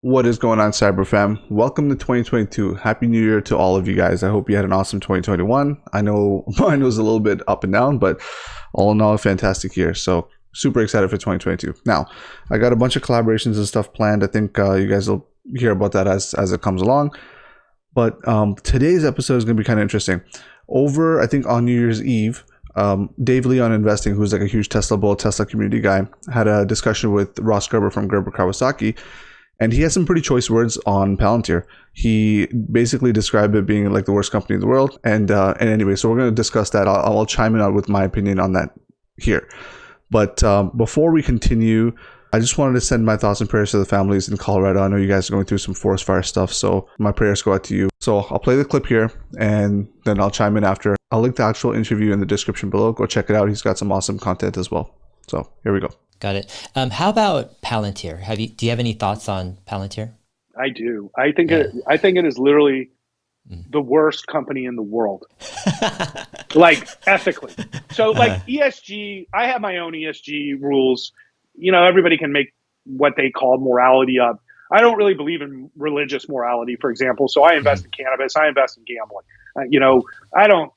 What is going on, Cyber Fam? Welcome to 2022. Happy New Year to all of you guys. I hope you had an awesome 2021. I know mine was a little bit up and down, but all in all, a fantastic year. So super excited for 2022. Now, I got a bunch of collaborations and stuff planned. I think you guys will hear about that as it comes along. But today's episode is going to be kind of interesting. Over, I think on New Year's Eve, Dave Lee on Investing, who's like a huge Tesla bull, Tesla community guy, had a discussion with Ross Gerber from Gerber Kawasaki. And he has some pretty choice words on Palantir. He basically described it being like the worst company in the world. And anyway, so we're going to discuss that. I'll chime in on with my opinion on that here. But before we continue, I just wanted to send my thoughts and prayers to the families in Colorado. I know you guys are going through some forest fire stuff, so my prayers go out to you. So I'll play the clip here, and then I'll chime in after. I'll link the actual interview in the description below. Go check it out. He's got some awesome content as well. So here we go. Got it. How about Palantir? Do you have any thoughts on Palantir? I do. I think it is literally the worst company in the world, like ethically. So like ESG, I have my own ESG rules. You know, everybody can make what they call morality up. I don't really believe in religious morality, for example. So I invest in cannabis. I invest in gambling. I don't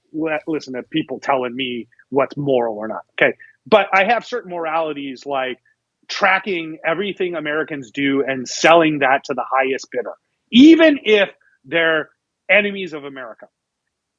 listen to people telling me what's moral or not. Okay. But I have certain moralities like tracking everything Americans do and selling that to the highest bidder, even if they're enemies of America.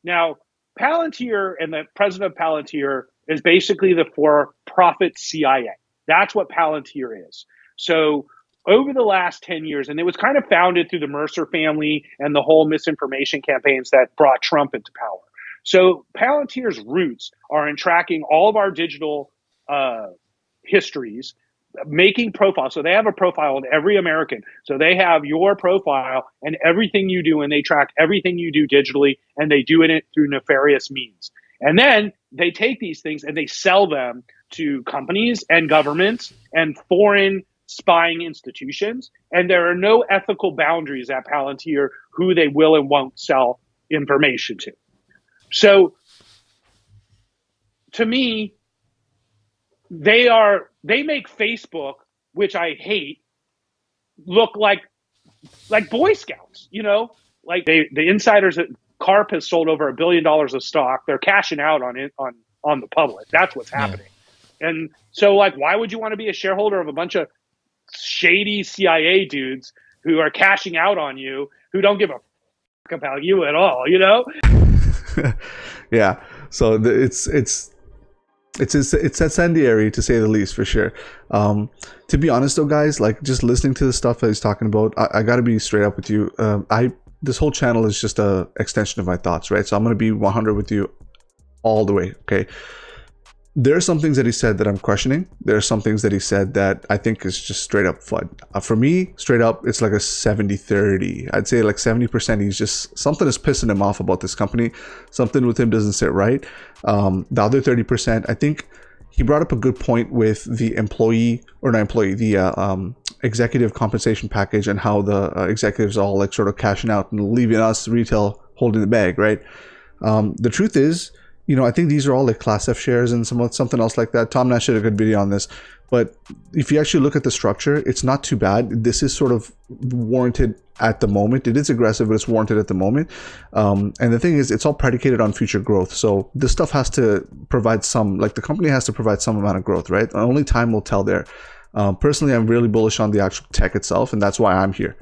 Now, Palantir and the president of Palantir is basically the for-profit CIA. That's what Palantir is. So over the last 10 years, and it was kind of founded through the Mercer family and the whole misinformation campaigns that brought Trump into power. So Palantir's roots are in tracking all of our digital histories, making profiles. So they have a profile on every American. So they have your profile and everything you do, and they track everything you do digitally, and they do it through nefarious means. And then they take these things and they sell them to companies and governments and foreign spying institutions. And there are no ethical boundaries at Palantir who they will and won't sell information to. So to me, they make Facebook, which I hate, look like Boy Scouts, like the insiders at Carp has sold over $1 billion of stock. They're cashing out on it, on the public. That's what's happening. Yeah. And so like, why would you want to be a shareholder of a bunch of shady CIA dudes who are cashing out on you, who don't give a fuck about you at all, Yeah. So it's incendiary, to say the least, for sure. To be honest though, guys, like just listening to the stuff that he's talking about, I got to be straight up with you. This whole channel is just a extension of my thoughts, right? So I'm going to be 100 with you all the way. Okay. There are some things that he said that I'm questioning. There are some things that he said that I think is just straight up FUD. For me, straight up, it's like a 70-30. I'd say like 70%, he's just, something is pissing him off about this company. Something with him doesn't sit right. The other 30%, I think he brought up a good point with the executive compensation package and how the executives all like sort of cashing out and leaving us retail holding the bag, right? The truth is, I think these are all like Class F shares and something else like that. Tom Nash did a good video on this. But if you actually look at the structure, it's not too bad. This is sort of warranted at the moment. It is aggressive, but it's warranted at the moment. And the thing is, it's all predicated on future growth. So this stuff has to provide the company has to provide some amount of growth, right? Only time will tell there. Personally, I'm really bullish on the actual tech itself, and that's why I'm here.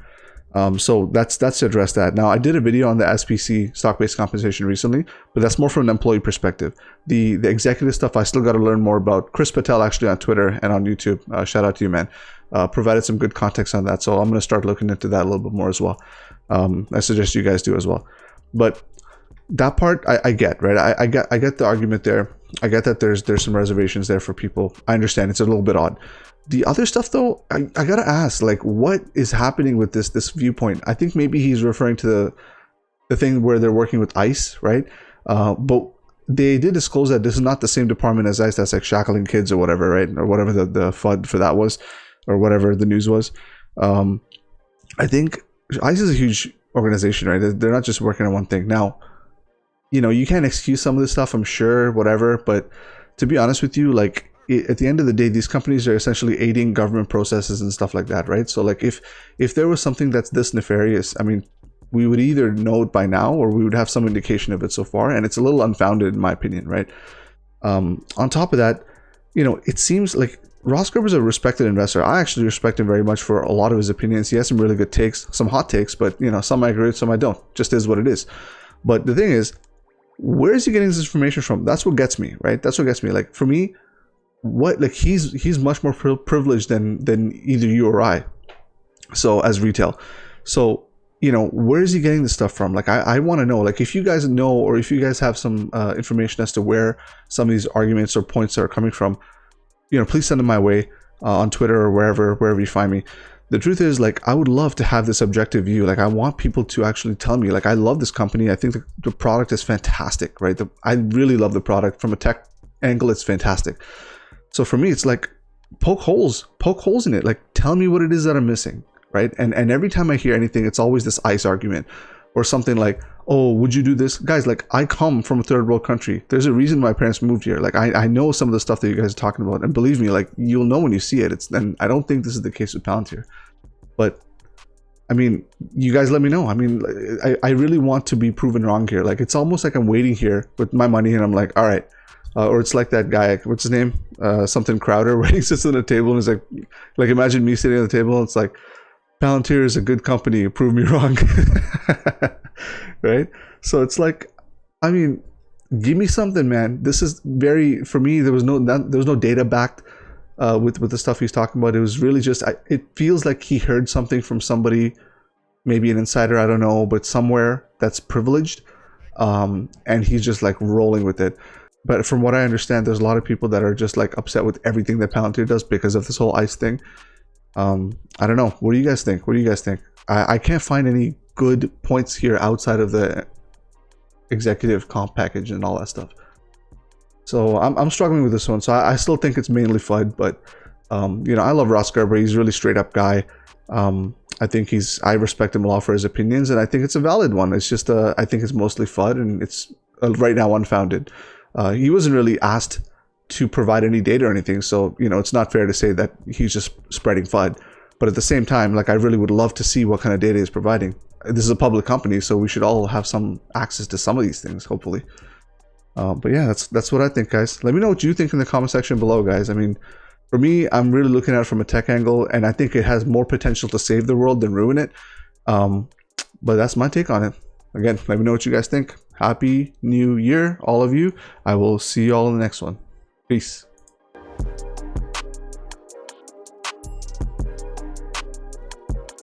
So that's to address that. Now, I did a video on the SBC, stock-based compensation, recently, but that's more from an employee perspective. The executive stuff, I still got to learn more about. Chris Patel, actually, on Twitter and on YouTube, shout out to you, man, provided some good context on that. So I'm going to start looking into that a little bit more as well. I suggest you guys do as well. But that part, I get, right? I get the argument there. I get that there's some reservations there for people. I understand it's a little bit odd. The other stuff, though, I gotta ask, like, what is happening with this viewpoint? I think maybe he's referring to the thing where they're working with ICE, right? But they did disclose that this is not the same department as ICE that's like shackling kids or whatever, right? Or whatever the FUD for that was, or whatever the news was. I think ICE is a huge organization, right? They're not just working on one thing. Now, you can't excuse some of this stuff, I'm sure, whatever, but to be honest with you, like, at the end of the day, these companies are essentially aiding government processes and stuff like that, right? So like if there was something that's this nefarious, I mean, we would either know it by now or we would have some indication of it so far, and it's a little unfounded in my opinion, right? On top of that, it seems like Ross Gerber is a respected investor. I actually respect him very much for a lot of his opinions. He has some really good takes, some hot takes, but some I agree with, some I don't. Just is what it is. But the thing is, where is he getting this information from? That's what gets me, right? That's what gets me. Like for me, he's much more privileged than either you or I. So as retail, so where is he getting this stuff from? Like I want to know. Like if you guys know, or if you guys have some information as to where some of these arguments or points are coming from, please send them my way on Twitter or wherever you find me. The truth is, like, I would love to have this objective view. Like, I want people to actually tell me, like, I love this company. I think the product is fantastic, right? I really love the product. From a tech angle, it's fantastic. So for me, it's like, poke holes in it. Like, tell me what it is that I'm missing, right? And every time I hear anything, it's always this ICE argument or something like, oh, would you do this? Guys, like, I come from a third world country. There's a reason my parents moved here. Like, I know some of the stuff that you guys are talking about. And believe me, like, you'll know when you see it. And I don't think this is the case with Palantir. But, I mean, you guys let me know. I mean, I really want to be proven wrong here. Like, it's almost like I'm waiting here with my money and I'm like, all right. Or it's like that guy, what's his name? Something Crowder, where he sits at the table and is like imagine me sitting at the table and it's like, Palantir is a good company, prove me wrong. Right? So it's like, I mean, give me something, man. This is very, for me, there was no data backed with the stuff he's talking about. It was really just, it feels like he heard something from somebody, maybe an insider, I don't know, but somewhere that's privileged, and he's just like rolling with it. But from what I understand, there's a lot of people that are just like upset with everything that Palantir does because of this whole ICE thing. I don't know. What do you guys think? I can't find any good points here outside of the executive comp package and all that stuff. So I'm struggling with this one. So I still think it's mainly FUD, but I love Ross Gerber. He's a really straight up guy. I respect him a lot for his opinions, and I think it's a valid one. It's just I think it's mostly FUD, and it's right now unfounded. He wasn't really asked to provide any data or anything, so it's not fair to say that he's just spreading FUD. But at the same time, like, I really would love to see what kind of data he's providing. This is a public company, so we should all have some access to some of these things, hopefully. But yeah, that's what I think, guys. Let me know what you think in the comment section below, guys. I mean, for me, I'm really looking at it from a tech angle, and I think it has more potential to save the world than ruin it. But that's my take on it. Again, let me know what you guys think. Happy New Year, all of you. I will see you all in the next one. Peace.